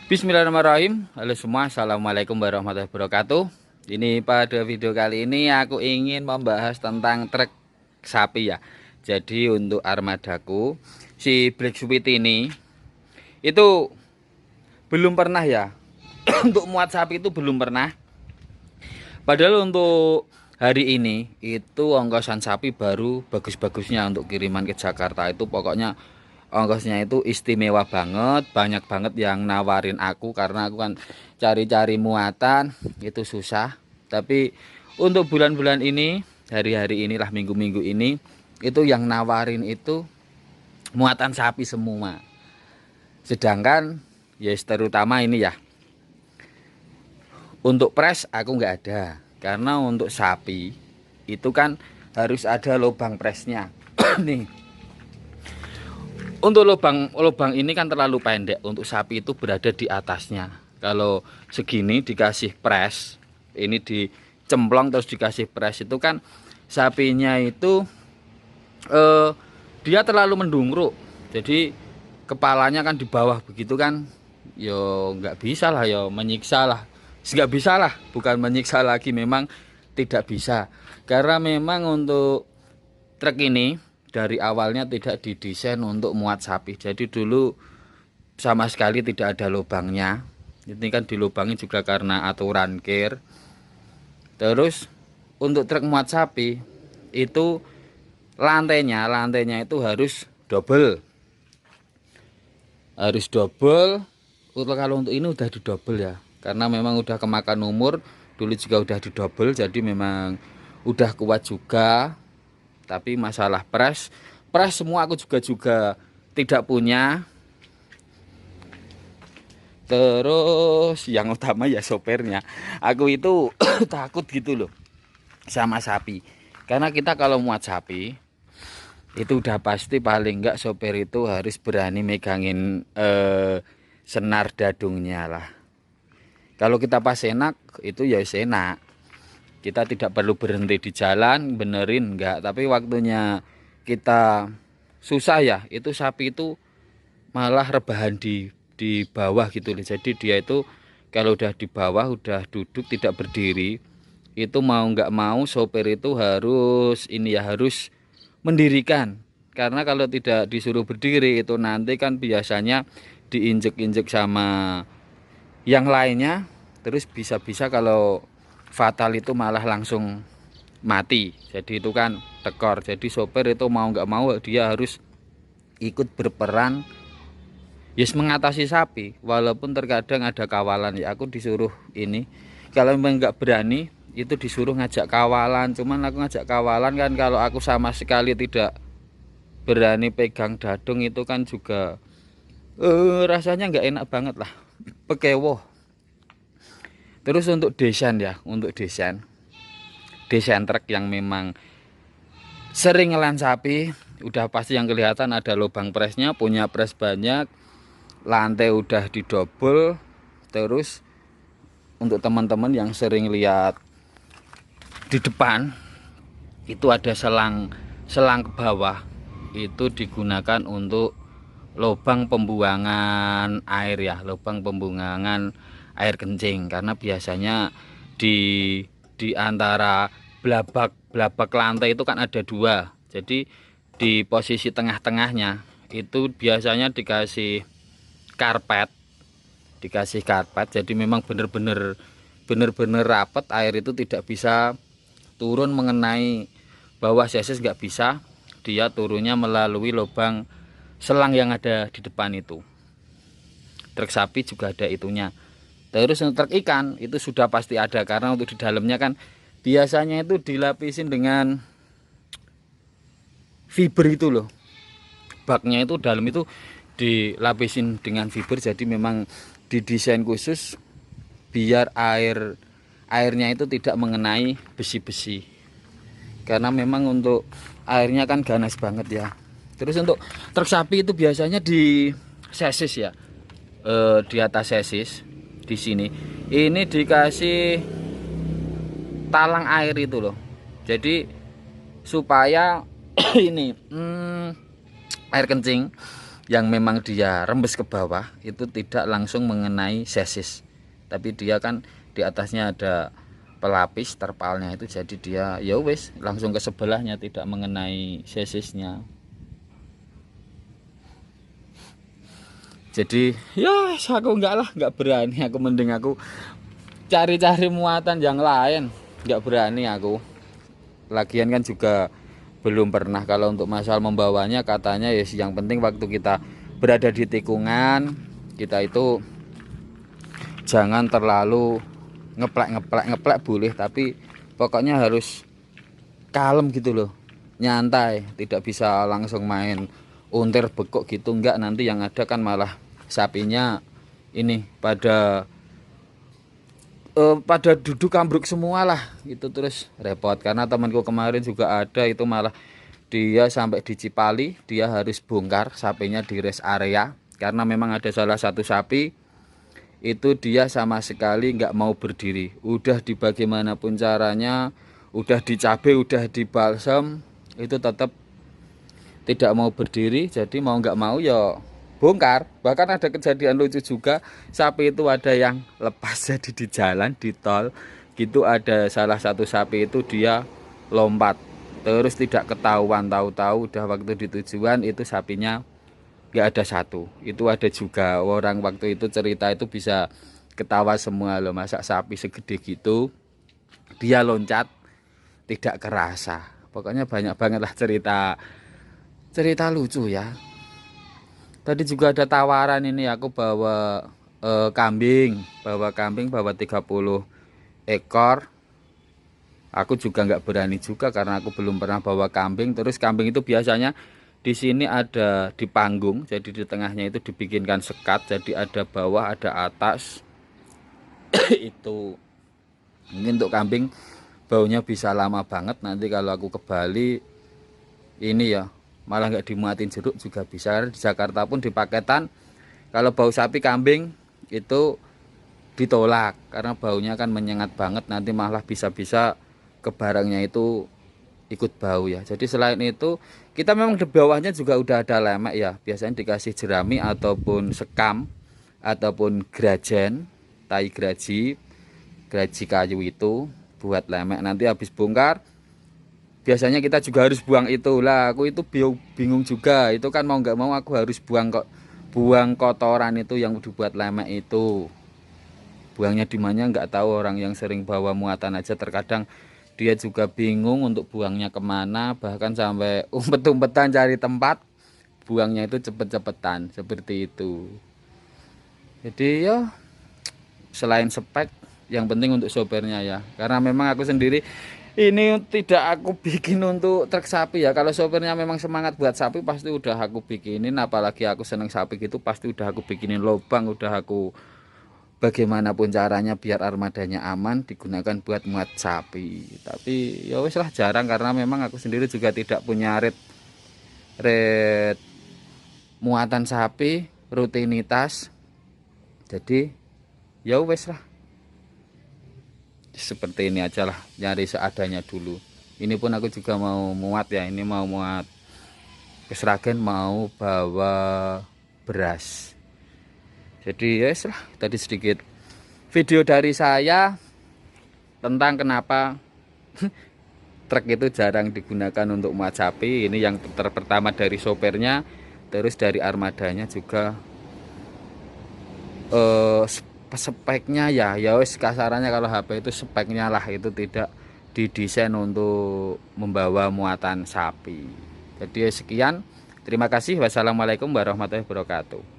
Bismillahirrahmanirrahim. Halo semua, assalamualaikum warahmatullahi wabarakatuh. Ini pada video kali ini aku ingin membahas tentang trek sapi ya. Jadi untuk armadaku si Black Sweet ini itu belum pernah ya. Untuk muat sapi itu belum pernah. Padahal untuk hari ini itu ongkosan sapi baru bagus-bagusnya untuk kiriman ke Jakarta itu pokoknya ongkosnya itu istimewa banget, banyak banget yang nawarin aku karena aku kan cari-cari muatan itu susah. Tapi untuk bulan-bulan ini, hari-hari inilah minggu-minggu ini itu yang nawarin itu muatan sapi semua. Sedangkan ya terutama ini ya untuk pres aku nggak ada karena untuk sapi itu kan harus ada lubang presnya. Nih untuk lubang ini kan terlalu pendek untuk sapi itu berada di atasnya. Kalau segini dikasih pres, ini dicemplong terus dikasih pres itu kan sapinya itu dia terlalu mendungruk. Jadi kepalanya kan di bawah begitu kan, yo nggak bisa lah, yo menyiksa lah. Nggak bisa lah, bukan menyiksa lagi, memang tidak bisa. Karena memang untuk truk ini dari awalnya tidak didesain untuk muat sapi. Jadi dulu sama sekali tidak ada lubangnya. Ini kan dilubangi juga karena aturan kir. Terus untuk truk muat sapi itu lantainya itu harus double. Harus double. Kalau untuk ini udah di double ya. Karena memang udah kemakan umur, dulu juga udah di double, jadi memang udah kuat juga. Tapi masalah pres semua aku juga tidak punya. Terus yang utama ya sopirnya. Aku itu takut gitu loh sama sapi. Karena kita kalau muat sapi itu udah pasti paling enggak sopir itu harus berani megangin senar dadungnya lah. Kalau kita pas enak itu ya enak. Kita tidak perlu berhenti di jalan benerin enggak, tapi waktunya kita susah ya, itu sapi itu malah rebahan di bawah gitu loh. Jadi dia itu kalau udah di bawah udah duduk tidak berdiri, itu mau enggak mau sopir itu harus ini ya, harus mendirikan. Karena kalau tidak disuruh berdiri itu nanti kan biasanya diinjek-injek sama yang lainnya, terus bisa-bisa kalau fatal itu malah langsung mati. Jadi itu kan tekor. Jadi sopir itu mau nggak mau dia harus ikut berperan yes mengatasi sapi, walaupun terkadang ada kawalan ya. Aku disuruh ini, kalau memang nggak berani itu disuruh ngajak kawalan. Cuman aku ngajak kawalan kan kalau aku sama sekali tidak berani pegang dadung itu kan juga rasanya nggak enak banget lah, pekewoh. Terus untuk desain ya, untuk desain truk yang memang sering ngelan sapi, udah pasti yang kelihatan ada lubang presnya, punya pres banyak, lantai udah didobel. Terus untuk teman-teman yang sering lihat di depan itu ada selang ke bawah, itu digunakan untuk lubang pembuangan air ya, lubang pembuangan air kencing. Karena biasanya di antara belabak lantai itu kan ada dua, jadi di posisi tengah-tengahnya itu biasanya dikasih karpet, jadi memang bener-bener rapet, air itu tidak bisa turun mengenai bawah seses, nggak bisa, dia turunnya melalui lubang selang yang ada di depan itu. Truk sapi juga ada itunya. Terus untuk truk ikan itu sudah pasti ada, karena untuk di dalamnya kan biasanya itu dilapisin dengan fiber itu loh. Baknya itu dalam itu dilapisin dengan fiber, jadi memang didesain khusus biar airnya itu tidak mengenai besi-besi. Karena memang untuk airnya kan ganas banget ya. Terus untuk truk sapi itu biasanya di sesis ya, di atas sesis di sini ini dikasih talang air itu loh. Jadi supaya ini air kencing yang memang dia rembes ke bawah itu tidak langsung mengenai sesis, tapi dia kan di atasnya ada pelapis terpalnya itu, jadi dia ya wes langsung ke sebelahnya, tidak mengenai sesisnya. Jadi ya aku nggak berani, aku mending aku cari-cari muatan yang lain, nggak berani aku. Lagian kan juga belum pernah. Kalau untuk masalah membawanya katanya ya yang penting waktu kita berada di tikungan kita itu jangan terlalu ngeplek boleh, tapi pokoknya harus kalem gitu loh, nyantai, tidak bisa langsung main untir bekok gitu, enggak, nanti yang ada kan malah sapinya ini pada duduk ambruk semua lah itu, terus repot. Karena temanku kemarin juga ada itu, malah dia sampai di Cipali dia harus bongkar sapinya di rest area karena memang ada salah satu sapi itu dia sama sekali nggak mau berdiri, udah di bagaimanapun caranya, udah dicabai, udah dibalsam, itu tetap tidak mau berdiri. Jadi mau nggak mau ya bongkar. Bahkan ada kejadian lucu juga, sapi itu ada yang lepas jadi di jalan di tol gitu, ada salah satu sapi itu dia lompat terus tidak ketahuan, tahu-tahu udah waktu di tujuan itu sapinya nggak ada satu. Itu ada juga orang waktu itu cerita itu bisa ketawa semua loh, masa sapi segede gitu dia loncat tidak kerasa. Pokoknya banyak banget lah cerita lucu ya. Tadi juga ada tawaran ini, aku bawa kambing bawa 30 ekor. Aku juga nggak berani juga karena aku belum pernah bawa kambing. Terus kambing itu biasanya di sini ada di panggung, jadi di tengahnya itu dibikinkan sekat, jadi ada bawah ada atas. Itu mungkin untuk kambing baunya bisa lama banget. Nanti kalau aku ke Bali ini ya malah nggak dimuatin jeruk juga bisa. Karena di Jakarta pun di paketan kalau bau sapi kambing itu ditolak karena baunya kan menyengat banget, nanti malah bisa-bisa ke barangnya itu ikut bau ya. Jadi selain itu kita memang di bawahnya juga udah ada lemek ya, biasanya dikasih jerami ataupun sekam ataupun grajen, tai graji kayu itu buat lemek. Nanti habis bongkar biasanya kita juga harus buang itu lah. Aku itu bingung juga, itu kan mau nggak mau aku harus buang kotoran itu yang dibuat lemek itu. Buangnya di mana nggak tahu, orang yang sering bawa muatan aja terkadang dia juga bingung untuk buangnya kemana, bahkan sampai umpet-umpetan cari tempat buangnya itu cepet-cepetan seperti itu. Jadi ya selain spek yang penting untuk sopirnya ya, karena memang aku sendiri ini tidak aku bikin untuk truk sapi ya. Kalau sopirnya memang semangat buat sapi pasti udah aku bikinin, apalagi aku seneng sapi gitu pasti udah aku bikinin lubang, udah aku bagaimanapun caranya biar armadanya aman digunakan buat muat sapi. Tapi ya wis lah jarang karena memang aku sendiri juga tidak punya red muatan sapi rutinitas. Jadi ya wis lah seperti ini aja lah, nyari seadanya dulu. Ini pun aku juga mau muat ya, ini mau muat ke Sragen, mau bawa beras. Jadi ya lah, tadi sedikit video dari saya tentang kenapa truk itu jarang digunakan untuk muat sapi. Ini yang pertama dari sopirnya, terus dari armadanya juga speknya ya wis kasarannya kalau HP itu speknya lah itu tidak didesain untuk membawa muatan sapi. Jadi sekian, terima kasih, wassalamualaikum warahmatullahi wabarakatuh.